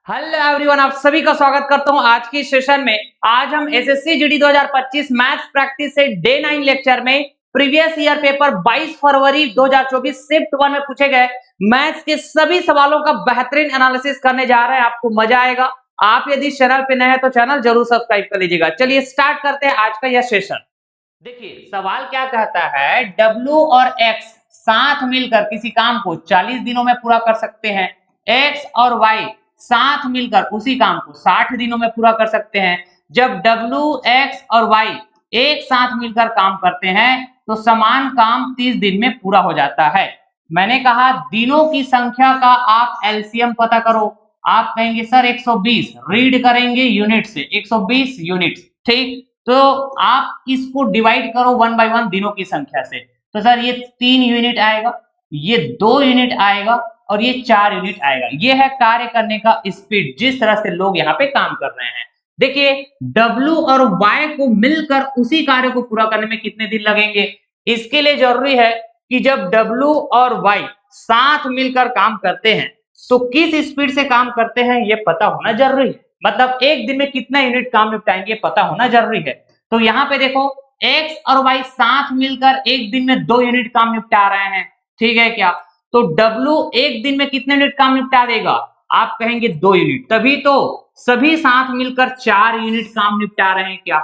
Hello everyone, आप सभी का स्वागत करता हूं आज की सेशन में। आज हम एसएससी जीडी 2025 मैथ्स प्रैक्टिस से डे 9 लेक्चर में प्रीवियस ईयर पेपर 22 फरवरी 2024 शिफ्ट 1 में पूछे गए मैथ्स के सभी सवालों का बेहतरीन एनालिसिस करने जा रहे हैं। आपको मजा आएगा। आप यदि चैनल पे नए हैं तो चैनल जरूर सब्सक्राइब कर लीजिएगा। चलिए स्टार्ट करते हैं आज का यह सेशन। देखिए सवाल क्या कहता है, W और X साथ मिलकर किसी काम को 40 दिनों में पूरा कर सकते हैं। X और Y साथ मिलकर उसी काम को 60 दिनों में पूरा कर सकते हैं। जब W, X और Y एक साथ मिलकर काम करते हैं तो समान काम 30 दिन में पूरा हो जाता है। मैंने कहा दिनों की संख्या का आप एलसीएम पता करो। आप कहेंगे सर 120, रीड करेंगे यूनिट से, 120 यूनिट। ठीक, तो आप इसको डिवाइड करो 1 बाय 1 दिनों की संख्या से। तो सर ये 3 यूनिट आएगा, ये 2 यूनिट आएगा और ये 4 यूनिट आएगा। ये है कार्य करने का स्पीड, जिस तरह से लोग यहाँ पे काम कर रहे हैं। देखिए W और Y को मिलकर उसी कार्य को पूरा करने में कितने दिन लगेंगे। इसके लिए जरूरी है कि जब W और Y साथ मिलकर काम करते हैं तो किस स्पीड से काम करते हैं ये पता होना जरूरी है। मतलब एक दिन में कितना यूनिट काम निपटाएंगे पता होना जरूरी है। तो यहाँ पे देखो X और Y साथ मिलकर एक दिन में 2 यूनिट काम निपटा रहे हैं, ठीक है क्या। तो W एक दिन में कितने यूनिट काम निपटा देगा, आप कहेंगे 2 यूनिट, तभी तो सभी साथ मिलकर 4 यूनिट काम निपटा रहे हैं क्या।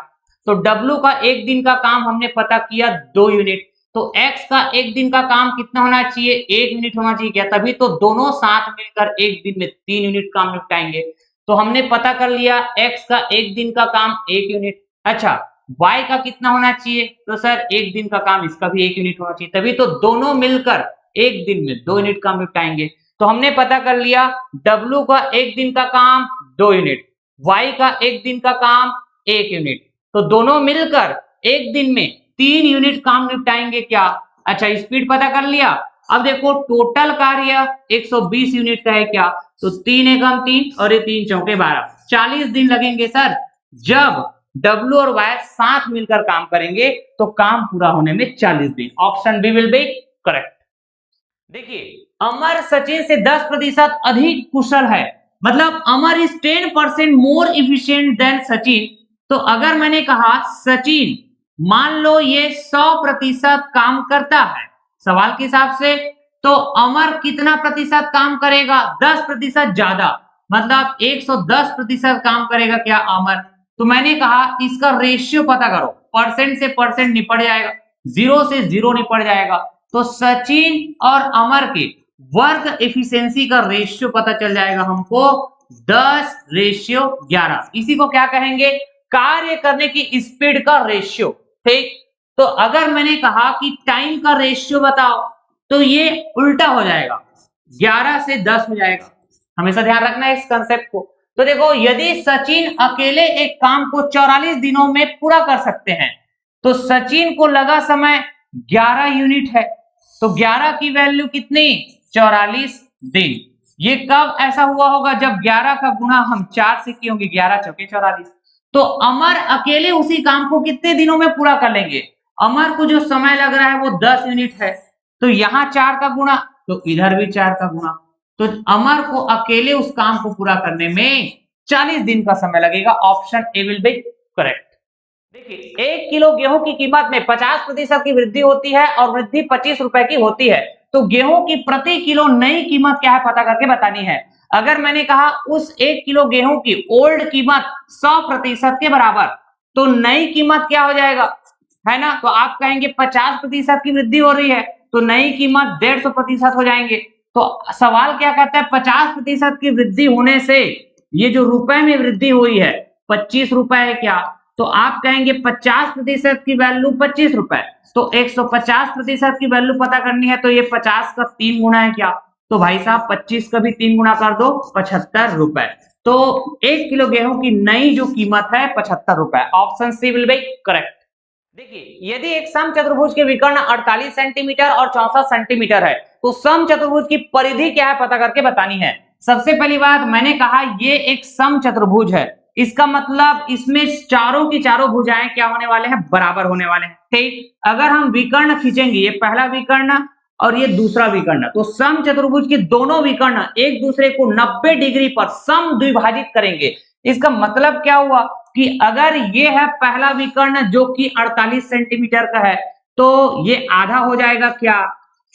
तो W का एक दिन का काम हमने पता किया 2 यूनिट, तो X का एक दिन का काम कितना होना चाहिए, 1 यूनिट होना चाहिए क्या, तभी तो दोनों साथ मिलकर एक दिन में 3 यूनिट काम निपटाएंगे। तो हमने पता कर लिया X का एक दिन का काम 1 यूनिट। अच्छा Y का कितना होना चाहिए, तो सर एक दिन का काम इसका भी 1 यूनिट होना चाहिए, तभी तो दोनों मिलकर एक दिन में 2 यूनिट काम निपटाएंगे। तो हमने पता कर लिया W का एक दिन का काम 2 यूनिट, Y का एक दिन का काम 1 यूनिट, तो दोनों मिलकर एक दिन में 3 यूनिट काम निपटाएंगे क्या। अच्छा स्पीड पता कर लिया। अब देखो टोटल कार्य 120 यूनिट का है क्या, तो 3 एकम 3 और ये 3 चौके 12, 40 दिन लगेंगे सर। जब W और Y साथ मिलकर काम करेंगे तो काम पूरा होने में 40 दिन। Option B will be correct. देखिए अमर सचिन से 10% अधिक कुशल है, मतलब Amar is 10% more efficient than Sachin. तो अगर मैंने कहा सचिन मान लो ये 100% काम करता है सवाल के हिसाब से, तो अमर कितना प्रतिशत काम करेगा, 10% ज्यादा, मतलब 110% काम करेगा क्या अमर। तो मैंने कहा इसका रेशियो पता करो, परसेंट से परसेंट निपट जाएगा, 0 से 0 निपट जाएगा। तो सचिन और अमर के वर्क एफिशिएंसी का रेशियो पता चल जाएगा हमको 10:11। इसी को क्या कहेंगे, कार्य करने की स्पीड का रेशियो। ठीक, तो अगर मैंने कहा कि टाइम का रेशियो बताओ तो ये उल्टा हो जाएगा, 11 से 10 हो जाएगा। हमेशा ध्यान रखना है इस कंसेप्ट को। तो देखो यदि सचिन अकेले एक काम को 44 दिनों में पूरा कर सकते हैं तो सचिन को लगा समय 11 यूनिट है, तो 11 की वैल्यू कितनी, 44 दिन। ये कब ऐसा हुआ होगा, जब 11 का गुणा हम 4 से किए होंगे, 11 चौके 44। तो अमर अकेले उसी काम को कितने दिनों में पूरा कर लेंगे, अमर को जो समय लग रहा है वो 10 यूनिट है, तो यहाँ 4 का गुणा तो इधर भी 4 का गुणा, तो अमर को अकेले उस काम को पूरा करने में 40 दिन का समय लगेगा। Option A will be correct. देखिए 1 किलो गेहूं की कीमत में 50% की वृद्धि होती है और वृद्धि 25 रुपए की होती है, तो गेहूं की प्रति किलो नई कीमत क्या है पता करके बतानी है। अगर मैंने कहा उस 1 किलो गेहूं की ओल्ड कीमत 100% के बराबर, तो नई कीमत क्या हो जाएगा, है ना। तो आप कहेंगे 50% की वृद्धि हो रही है तो नई कीमत 150% हो जाएंगे। तो सवाल क्या कहता है, 50% की वृद्धि होने से ये जो रुपए में वृद्धि हुई है 25 रुपए है क्या, तो आप कहेंगे 50% की वैल्यू 25 रुपए, तो 150% की वैल्यू पता करनी है तो ये 50 का 3 गुना है क्या, तो भाई साहब 25 का भी 3 गुना कर दो, 75 रुपए। तो 1 किलो गेहूं की नई जो कीमत है 75 रुपए। Option C will be correct. देखिए यदि एक सम चतुर्भुज के विकर्ण 48 सेंटीमीटर और 64 सेंटीमीटर है तो सम चतुर्भुज की परिधि क्या है पता करके बतानी है। सबसे पहली बात मैंने कहा ये एक सम चतुर्भुज है, इसका मतलब इसमें चारों की चारों भुजाएं क्या होने वाले हैं, बराबर होने वाले हैं। ठीक, अगर हम विकर्ण खींचेंगे, ये पहला विकर्ण और ये दूसरा विकर्ण। तो सम चतुर्भुज के दोनों विकर्ण एक दूसरे को 90 डिग्री पर सम द्विभाजित करेंगे। इसका मतलब क्या हुआ कि अगर ये है पहला विकर्ण जो कि 48 सेंटीमीटर का है, तो ये आधा हो जाएगा क्या,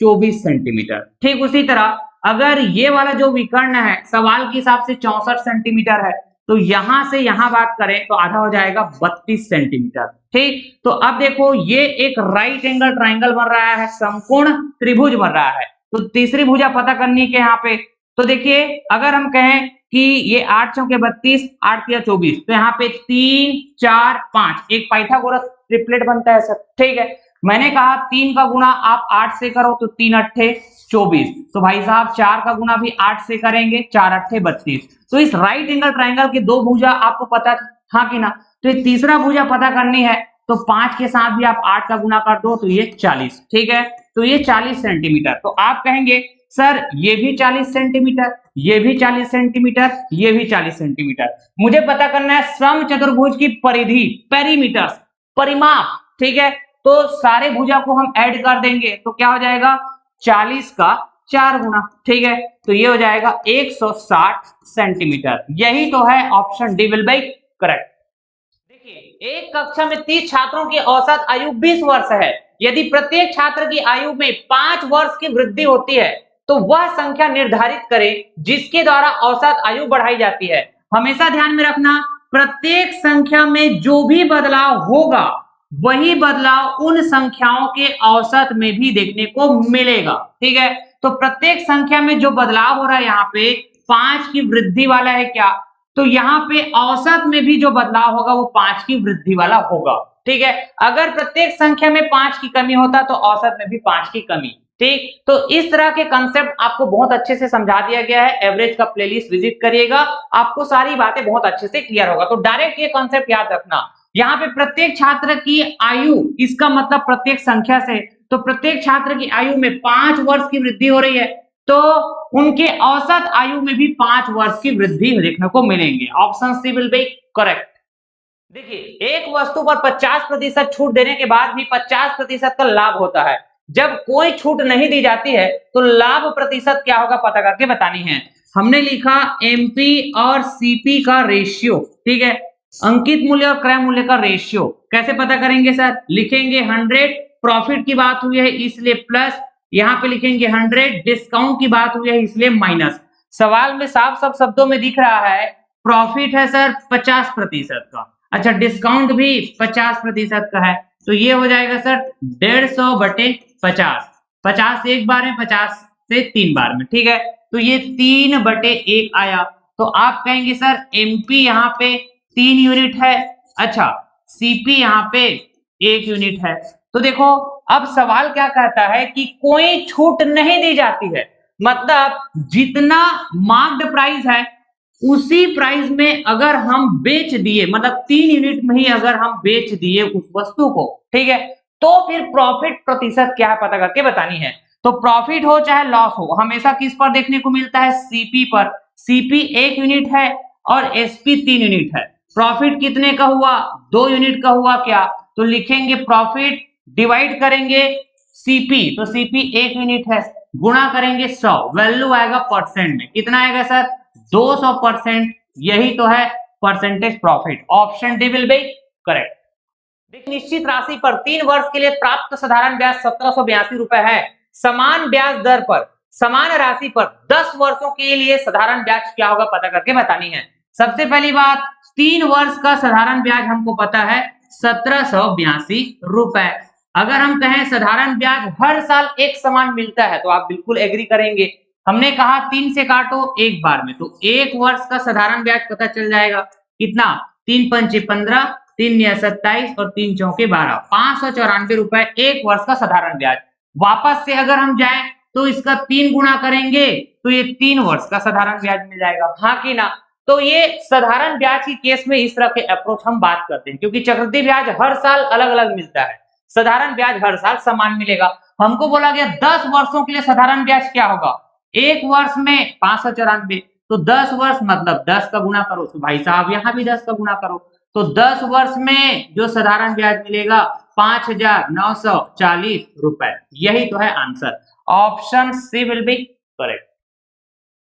24 सेंटीमीटर। ठीक उसी तरह अगर ये वाला जो विकर्ण है सवाल के हिसाब से 64 सेंटीमीटर है, तो यहां से यहां बात करें तो आधा हो जाएगा 32 सेंटीमीटर। ठीक, तो अब देखो ये एक राइट एंगल ट्राइंगल बन रहा है, समकोण त्रिभुज बन रहा है। तो तीसरी भुजा पता करनी के यहाँ पे, तो देखिए अगर हम कहें कि ये 8 चौके 32, 8 तिया 24, तो यहाँ पे 3 4 5 एक पाइथागोरस ट्रिपलेट बनता है सर। ठीक है, मैंने कहा 3 का गुणा आप 8 से करो तो 3 अट्ठे 24, तो भाई साहब 4 का गुणा भी 8 से करेंगे, 4 अट्ठे 32। तो इस राइट एंगल ट्राइंगल की दो भुजा आपको पता था, हाँ कि ना। तो ये तीसरा भुजा पता करनी है, तो 5 के साथ भी आप 8 का गुणा कर दो तो ये 40। ठीक है, तो ये 40 सेंटीमीटर। तो आप कहेंगे सर ये भी 40 सेंटीमीटर, ये भी 40 सेंटीमीटर, ये भी 40 सेंटीमीटर। मुझे पता करना है सम चतुर्भुज की परिधि, पेरीमीटर, परिमाप। ठीक है, तो सारे भुजा को हम ऐड कर देंगे तो क्या हो जाएगा, 40 का 4 गुना। ठीक है, तो ये हो जाएगा 160 सेंटीमीटर। यही तो है option D will be correct. देखिए एक कक्षा में 30 छात्रों की औसत आयु 20 वर्ष है। यदि प्रत्येक छात्र की आयु में 5 वर्ष की वृद्धि होती है तो वह संख्या निर्धारित करें जिसके द्वारा औसत आयु बढ़ाई जाती है। हमेशा ध्यान में रखना, प्रत्येक संख्या में जो भी बदलाव होगा वही बदलाव उन संख्याओं के औसत में भी देखने को मिलेगा। ठीक है, तो प्रत्येक संख्या में जो बदलाव हो रहा है यहाँ पे 5 की वृद्धि वाला है क्या, तो यहाँ पे औसत में भी जो बदलाव होगा वो 5 की वृद्धि वाला होगा। ठीक है, अगर प्रत्येक संख्या में 5 की कमी होता तो औसत में भी 5 की कमी। ठीक, तो इस तरह के कंसेप्ट आपको बहुत अच्छे से समझा दिया गया है। एवरेज का प्लेलिस्ट विजिट करिएगा, आपको सारी बातें बहुत अच्छे से क्लियर होगा। तो डायरेक्ट ये कंसेप्ट याद रखना, यहाँ पे प्रत्येक छात्र की आयु, इसका मतलब प्रत्येक संख्या से, तो प्रत्येक छात्र की आयु में 5 वर्ष की वृद्धि हो रही है, तो उनके औसत आयु में भी 5 वर्ष की वृद्धि देखने को मिलेंगे। Option C will be correct. देखिए एक वस्तु पर 50% छूट देने के बाद भी 50% का लाभ होता है। जब कोई छूट नहीं दी जाती है तो लाभ प्रतिशत क्या होगा पता करके बतानी है। हमने लिखा एमपी और सीपी का रेशियो। ठीक है, अंकित मूल्य और क्रय मूल्य का रेशियो कैसे पता करेंगे सर, लिखेंगे 100, प्रॉफिट की बात हुई है इसलिए प्लस, यहाँ पे लिखेंगे 100, डिस्काउंट की बात हुई है इसलिए माइनस। सवाल में साफ साफ शब्दों में दिख रहा है प्रॉफिट है सर 50% का, अच्छा डिस्काउंट भी 50% का है, तो ये हो जाएगा सर 150 बटे 50, 50 एक बार में, 50 से 3 बार में। ठीक है, तो ये 3 बटे 1 आया। तो आप कहेंगे सर एमपी यहाँ पे 3 यूनिट है, अच्छा सीपी यहाँ पे 1 यूनिट है। तो देखो अब सवाल क्या कहता है कि कोई छूट नहीं दी जाती है, मतलब जितना मार्क्ड प्राइस है उसी प्राइस में अगर हम बेच दिए, मतलब 3 यूनिट में ही अगर हम बेच दिए उस वस्तु को, ठीक है, तो फिर प्रॉफिट प्रतिशत क्या है पता करके बतानी है। तो प्रॉफिट हो चाहे लॉस हो हमेशा किस पर देखने को मिलता है, सीपी पर। सीपी 1 यूनिट है और एसपी 3 यूनिट है। प्रॉफिट कितने का हुआ, 2 यूनिट का हुआ क्या, तो लिखेंगे प्रॉफिट डिवाइड करेंगे सीपी, तो सीपी 1 यूनिट है, गुणा करेंगे 100, वैल्यू आएगा परसेंट में, कितना आएगा सर 200%। यही तो है percentage profit. Option D will be correct. निश्चित राशि पर 3 वर्ष के लिए प्राप्त साधारण ब्याज 1782 रुपए है। समान ब्याज दर पर समान राशि पर 10 वर्षों के लिए साधारण ब्याज क्या होगा पता करके बतानी है। सबसे पहली बात 3 वर्ष का साधारण ब्याज हमको पता है 1782 रुपए। अगर हम कहें साधारण ब्याज हर साल एक समान मिलता है तो आप बिल्कुल एग्री करेंगे। हमने कहा 3 से काटो एक बार में, तो 1 वर्ष का साधारण ब्याज पता चल जाएगा कितना, 3 पंचे 15, 3 या 27 और 3 चौके 12, 594 रुपए 1 वर्ष का साधारण ब्याज। वापस से अगर हम जाएं तो इसका 3 गुना करेंगे तो ये 3 वर्ष का साधारण ब्याज मिल जाएगा, हाँ कि ना। तो ये साधारण ब्याज की केस में इस तरह के अप्रोच हम बात करते हैं, क्योंकि चक्रवृद्धि ब्याज हर साल अलग अलग मिलता है, साधारण ब्याज हर साल समान मिलेगा। हमको बोला गया 10 वर्षों के लिए साधारण ब्याज क्या होगा, 1 वर्ष में 594, तो 10 वर्ष मतलब 10 का गुना करो, तो भाई साहब यहाँ भी 10 का गुना करो, तो 10 वर्ष में जो साधारण ब्याज मिलेगा 5,940 रुपए। यही तो है answer. Option C will be correct.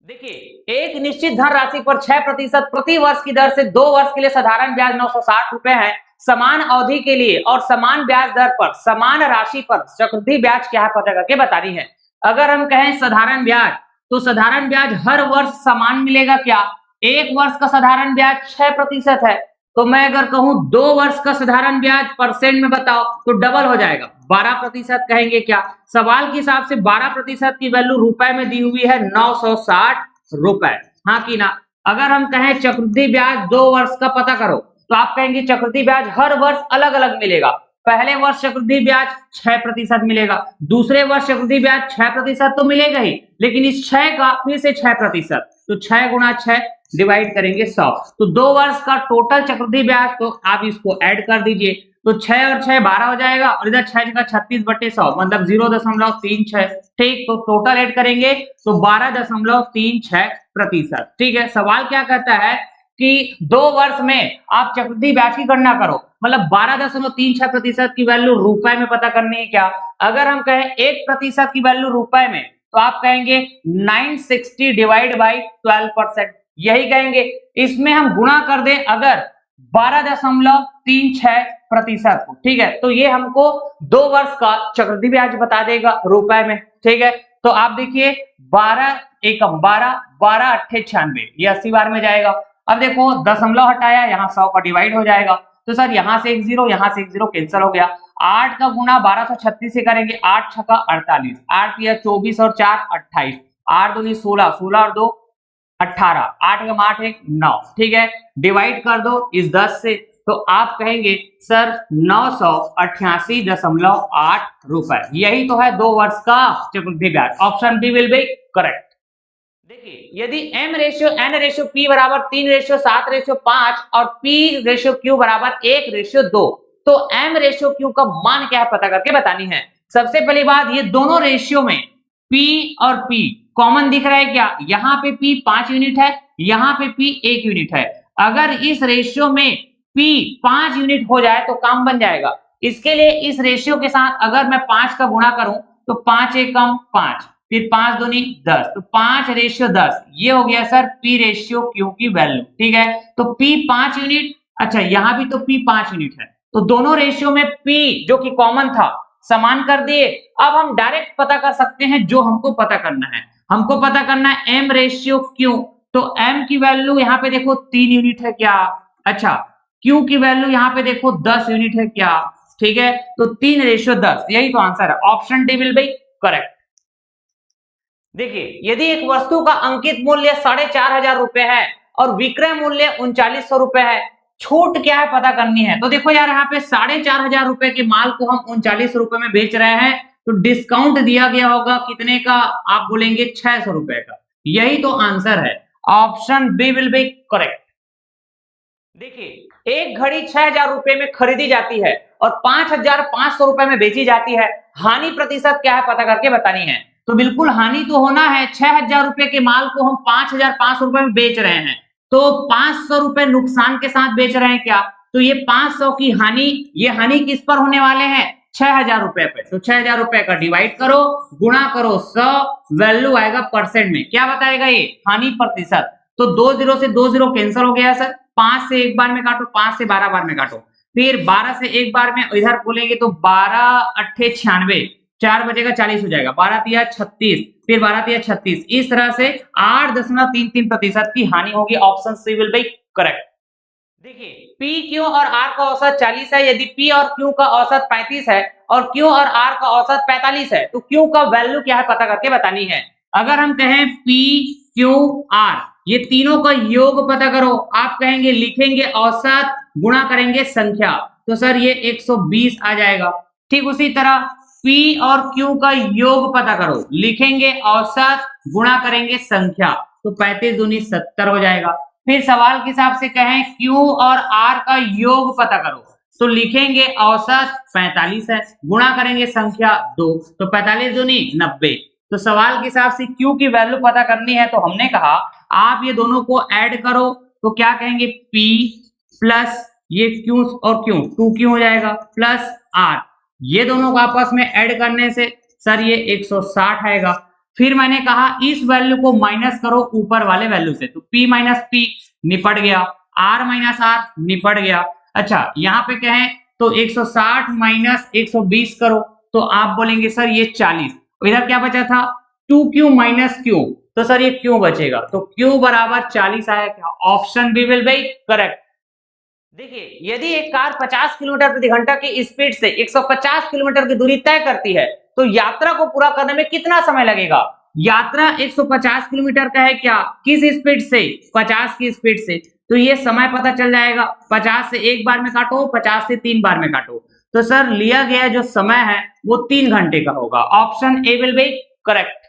देखिए, एक निश्चित धनराशि पर 6% प्रति वर्ष की दर से 2 वर्ष के लिए साधारण ब्याज 960 रुपए है। समान अवधि के लिए और समान ब्याज दर पर समान राशि पर चक्रवृद्धि ब्याज क्या है पता करके बतानी है। अगर हम कहें साधारण ब्याज, तो साधारण ब्याज हर वर्ष समान मिलेगा क्या? एक वर्ष का साधारण ब्याज 6% है, तो मैं अगर कहूं 2 वर्ष का साधारण ब्याज परसेंट में बताओ तो डबल हो जाएगा, 12% कहेंगे क्या? सवाल के हिसाब से 12% की वैल्यू रुपए में दी हुई है 960 रुपए, हाँ कि ना? अगर हम कहें चक्रवृद्धि ब्याज 2 वर्ष का पता करो, तो आप कहेंगे चक्रवृद्धि ब्याज हर वर्ष अलग अलग मिलेगा। पहले वर्ष चक्रवृद्धि ब्याज 6% मिलेगा, दूसरे वर्ष चक्रवृद्धि ब्याज 6% तो मिलेगा ही, लेकिन इस 6 का फिर से 6%, तो 6 गुणा 6 डिवाइड करेंगे 100, तो 2 वर्ष का टोटल चक्रवृद्धि ब्याज, तो आप इसको ऐड कर दीजिए, तो 6 और 6 12 हो जाएगा, और इधर 6 का 36/100 मतलब 0.36, ठीक, तो टोटल ऐड करेंगे तो 12.36%। ठीक है, सवाल क्या कहता है कि 2 वर्ष में आप चक्रवृद्धि ब्याज की गणना करो, मतलब 12.36% की वैल्यू रुपए में पता करनी है क्या? अगर हम कहें 1% की वैल्यू रुपए में, तो आप कहेंगे 960 डिवाइड बाई 12%, यही कहेंगे। इसमें हम गुणा कर दें अगर 12.36%, ठीक है, तो ये हमको 2 वर्ष का चक्रवृद्धि ब्याज बता देगा रुपए में। ठीक है, तो आप देखिए 12 एकम 12, 12 अट्ठे 96, ये 80 बार में जाएगा। अब देखो दशमलव हटाया, यहाँ 100 का डिवाइड हो जाएगा, तो सर यहाँ से एक जीरो, यहाँ से एक जीरो कैंसिल हो गया। 8 का गुना 1236 से करेंगे, 8 छक्का 48, 8 या 24 और 4 28, 8 दूनी 16, 16 और 2 18, 8 का 8 1 9, ठीक है, डिवाइड कर दो इस 10 से, तो आप कहेंगे सर 988.8 रुपए, यही तो है 2 वर्ष का चक्रवृद्धि ब्याज। Option B will be correct. देखिए, यदि m ratio n ratio p बराबर 3:7:5 और p रेशियो q बराबर 1:2, तो m रेशियो q का मान क्या है पता करके बतानी है। सबसे पहली बात, ये दोनों रेशियो में p और p कॉमन दिख रहा है क्या? यहाँ पे p 5 यूनिट है, यहाँ पे p 1 यूनिट है। अगर इस रेशियो में p 5 यूनिट हो जाए तो काम बन जाएगा। इसके लिए इस रेशियो के साथ अगर मैं 5 का गुणा करूं, तो 5 एकम 5, फिर 5 दूनी 10, तो 5:10, ये हो गया सर P रेशियो Q की वैल्यू। ठीक है, तो P 5 यूनिट, अच्छा यहाँ भी तो P 5 यूनिट है, तो दोनों रेशियो में P जो कि कॉमन था समान कर दिए। अब हम डायरेक्ट पता कर सकते हैं जो हमको पता करना है। हमको पता करना है M रेशियो Q, तो M की वैल्यू यहाँ पे देखो 3 यूनिट है क्या? अच्छा, Q की वैल्यू यहाँ पे देखो 10 यूनिट है क्या? ठीक है, तो 3:10, यही तो आंसर है। Option D will be correct. देखिए, यदि एक वस्तु का अंकित मूल्य 4,500 रुपए है और विक्रय मूल्य 3900 रुपए है, छूट क्या है पता करनी है। तो देखो यार, यहाँ पे 4,500 रुपए के माल को हम 39 रुपए में बेच रहे हैं, तो डिस्काउंट दिया गया होगा कितने का? आप बोलेंगे 600 रुपए का, यही तो आंसर है। Option B will be correct. देखिए, एक घड़ी 6,000 रुपए में खरीदी जाती है और 5,500 रुपए में बेची जाती है, हानि प्रतिशत क्या है पता करके बतानी है। तो बिल्कुल हानि तो होना है, 6,000 रुपए के माल को हम 5,500 रुपए में बेच रहे हैं, तो 500 रुपए नुकसान के साथ बेच रहे हैं क्या? तो ये 500 की हानि, ये हानि किस पर होने वाले हैं? 6,000 रुपए पे। तो 6,000 रुपए का डिवाइड करो, गुणा करो 100, वैल्यू आएगा परसेंट में, क्या बताएगा ये? हानि प्रतिशत। तो 2 जीरो से 2 जीरो कैंसिल हो गया सर, 5 से एक बार में काटो, 5 से 12 बार में काटो, फिर 12 से एक बार में इधर बोलेंगे तो 12 अट्ठे 96, 4 बचेगा 40 हो जाएगा, 12 तिया 36, फिर 12 तिया 36, इस तरह से 8.33% की हानि होगी। Option C will be correct. देखिए, P, Q और R का औसत 40 है। यदि P और Q का औसत 35 है और Q और R का औसत 45 है, तो Q का वैल्यू क्या है पता करके बतानी है। अगर हम कहें P, Q, R, ये तीनों का योग पता करो, आप कहेंगे लिखेंगे औसत गुणा करेंगे संख्या, तो सर ये 120 आ जाएगा। ठीक उसी तरह P और Q का योग पता करो, लिखेंगे औसत गुणा करेंगे संख्या, तो 35 दूनी 70 हो जाएगा। फिर सवाल के हिसाब से कहें Q और R का योग पता करो, तो लिखेंगे औसत 45 है, गुणा करेंगे संख्या 2, तो 45 दूनी 90। तो सवाल के हिसाब से Q की वैल्यू पता करनी है, तो हमने कहा आप ये दोनों को ऐड करो, तो क्या कहेंगे? P प्लस ये Q और Q 2Q हो जाएगा, प्लस R, ये दोनों को आपस में ऐड करने से सर ये 160 आएगा। फिर मैंने कहा इस वैल्यू को माइनस करो ऊपर वाले वैल्यू से, तो P माइनस P निपट गया, R माइनस R निपट गया। अच्छा यहाँ पे कहें तो 160 माइनस 120 करो, तो आप बोलेंगे सर ये 40। इधर क्या बचा था 2Q माइनस Q, तो सर ये Q बचेगा, तो Q बराबर 40 आया। क्या option B will be correct. देखिए यदि एक कार 50 किलोमीटर प्रति घंटा की स्पीड से 150 किलोमीटर की दूरी तय करती है तो यात्रा को पूरा करने में कितना समय लगेगा। यात्रा 150 किलोमीटर का है, क्या किस स्पीड से 50 की स्पीड से, तो ये समय पता चल जाएगा। 50 से एक बार में काटो, 50 से 3 बार में काटो, तो सर लिया गया जो समय है वो 3 घंटे का होगा। Option A will be correct.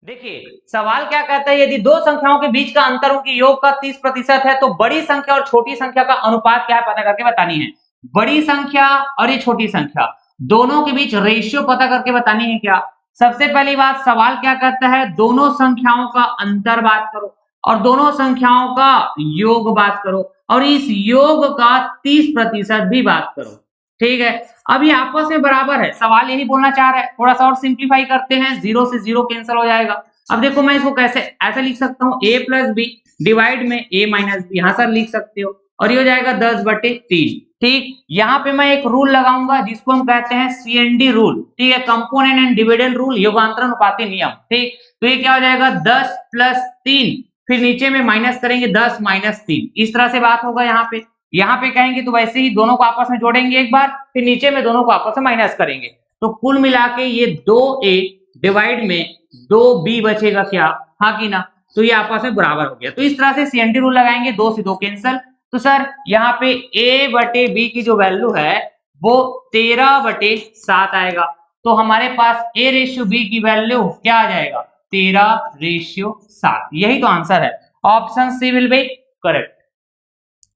देखिए सवाल क्या कहता है, यदि दो संख्याओं के बीच का अंतर उनके योग का 30% है तो बड़ी संख्या और छोटी संख्या का अनुपात क्या है पता करके बतानी है। बड़ी संख्या और ये छोटी संख्या दोनों के बीच रेशियो पता करके बतानी है। क्या सबसे पहली बात सवाल क्या कहता है, दोनों संख्याओं का अंतर बात करो और दोनों संख्याओं का योग बात करो और इस योग का 30% भी बात करो। ठीक है, अब ये आपस में बराबर है, सवाल यही बोलना चाह रहा है। थोड़ा सा और सिंप्लीफाई करते हैं, 0 से 0 कैंसिल हो जाएगा। अब देखो मैं इसको कैसे ऐसे लिख सकता हूँ, a प्लस बी डिवाइड में a माइनस बी, यहाँ सर लिख सकते हो, और ये हो जाएगा 10/3। ठीक, यहाँ पे मैं एक रूल लगाऊंगा जिसको हम कहते हैं CND रूल। ठीक है, कंपोनेंट एंड डिविडेंड रूल, योगांतर अनुपाती नियम। ठीक, तो ये क्या हो जाएगा 10 + 3, फिर नीचे में माइनस करेंगे 10 - 3, इस तरह से बात होगा। यहाँ पे कहेंगे तो वैसे ही दोनों को आपस में जोड़ेंगे एक बार, फिर नीचे में दोनों को आपस में माइनस करेंगे, तो कुल मिला के ये 2a डिवाइड में 2b बचेगा। क्या हाँ कि ना, तो ये आपस में बराबर हो गया। तो इस तरह से CND रूल लगाएंगे, 2 से 2 कैंसल। तो सर यहाँ पे a/b की जो वैल्यू है वो 13/7 आएगा, तो हमारे पास a/b की वैल्यू क्या आ जाएगा 13/7। यही तो आंसर है, option C will be correct.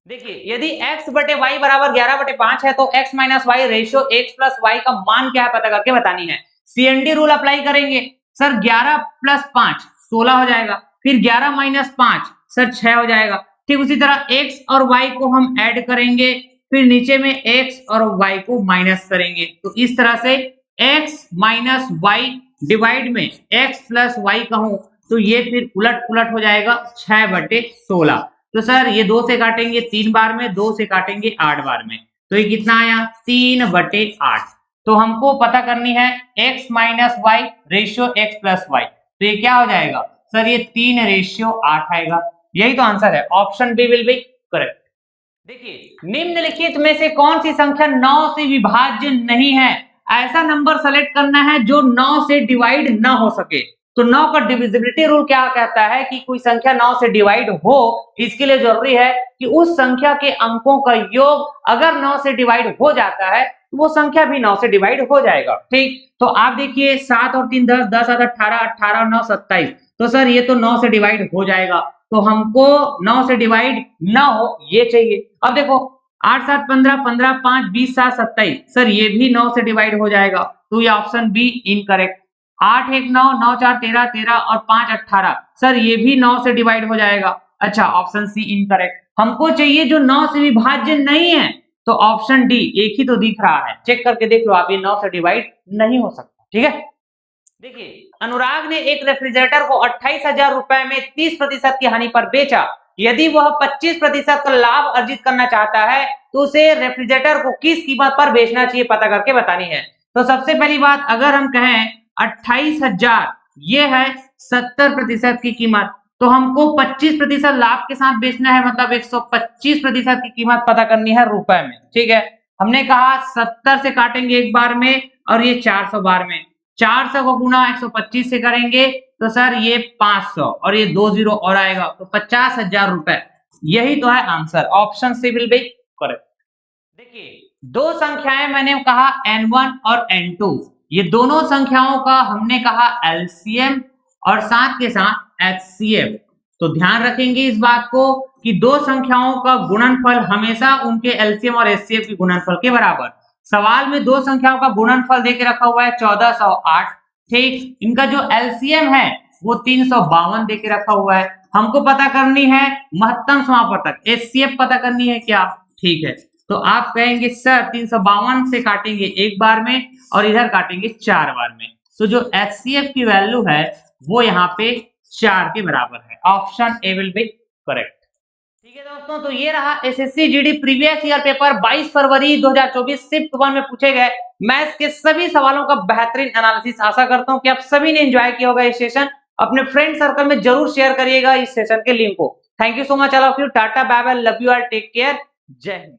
देखिए यदि x/y बराबर 11/5 है तो x minus Y ratio x plus Y का मान क्या है पता करके बतानी है। CND रूल अप्लाई करेंगे, सर 11 + 5 16 हो जाएगा, फिर 11 - 5 सर 6 हो जाएगा। ठीक उसी तरह x और y को हम ऐड करेंगे, फिर नीचे में x और y को माइनस करेंगे, तो इस तरह से x माइनस वाई डिवाइड में x प्लस वाई कहूं तो ये फिर उलट पुलट हो जाएगा 6/16। तो सर ये 2 से काटेंगे 3 बार में, 2 से काटेंगे 8 बार में, तो ये कितना आया 3/8। तो हमको पता करनी है x minus Y ratio x plus Y, तो ये क्या हो जाएगा सर ये 3/8 आएगा। यही तो आंसर है, option B will be correct. देखिए निम्नलिखित में से कौन सी संख्या 9 से विभाज्य नहीं है। ऐसा नंबर सेलेक्ट करना है जो 9 से डिवाइड ना हो सके। तो 9 का डिविजिबिलिटी रूल क्या कहता है कि कोई संख्या 9 से डिवाइड हो, इसके लिए जरूरी है कि उस संख्या के अंकों का योग अगर 9 से डिवाइड हो जाता है तो वो संख्या भी 9 से डिवाइड हो जाएगा। ठीक, तो आप देखिए 7 और 3 10, 10 7 18, 18 और 9 27, तो सर ये तो 9 से डिवाइड हो जाएगा, तो हमको 9 से डिवाइड ना हो ये चाहिए। अब देखो 8 7 15, 15 5 20 7 27, सर ये भी 9 से डिवाइड हो जाएगा, तो ये ऑप्शन बी इनकरेक्ट। 8 1 9, 9 4 13, 13 और 5 18, सर ये भी 9 से डिवाइड हो जाएगा। अच्छा ऑप्शन सी इनकरेक्ट। हमको चाहिए जो 9 से विभाज्य नहीं है, तो ऑप्शन डी एक ही तो दिख रहा है, चेक करके देख लो आप, ये 9 से डिवाइड नहीं हो सकता। ठीक है, देखिए अनुराग ने एक रेफ्रिजरेटर को 28,000 रुपए में 30% की हानि पर बेचा। यदि वह 25% का लाभ अर्जित करना चाहता है तो उसे रेफ्रिजरेटर को किस कीमत पर बेचना चाहिए पता करके बतानी है। तो सबसे पहली बात अगर हम कहें 28,000 ये है 70% की कीमत, तो हमको 25% लाभ के साथ बेचना है, मतलब 125% की कीमत पता करनी है रुपए में। ठीक है, हमने कहा 70 से काटेंगे एक बार में और ये 400 बार में, 400 को गुना 125 से करेंगे तो सर ये 500 और ये 2 जीरो और आएगा, तो 50,000 रुपए। यही तो है answer, option C will be correct. देखिए दो संख्याएं मैंने कहा n1 और n2, ये दोनों संख्याओं का हमने कहा LCM और साथ के साथ HCF। तो ध्यान रखेंगे इस बात को कि दो संख्याओं का गुणनफल हमेशा उनके LCM और HCF के गुणनफल के बराबर। सवाल में दो संख्याओं का गुणनफल देके रखा हुआ है 1408। ठीक, इनका जो LCM है वो 352 देके रखा हुआ है। हमको पता करनी है महत्तम समापवर्तक, HCF पता करनी है क्या। ठीक है, तो आप कहेंगे सर 352 से काटेंगे एक बार में और इधर काटेंगे 4 बार में, तो जो HCF की वैल्यू है वो यहाँ पे 4 के बराबर है। Option A will be correct. ठीक है दोस्तों, तो ये रहा SSC GD previous year paper 22 फरवरी 2024 शिफ्ट 1 में पूछे गए मैथ्स के सभी सवालों का बेहतरीन एनालिसिस। आशा करता हूं कि आप सभी ने एंजॉय किया होगा इस सेशन। अपने फ्रेंड सर्कल में जरूर शेयर करिएगा इस सेशन के लिंक को। Thank you so much, all of you. Tata, bye bye, love you all, take care, जय हिंद।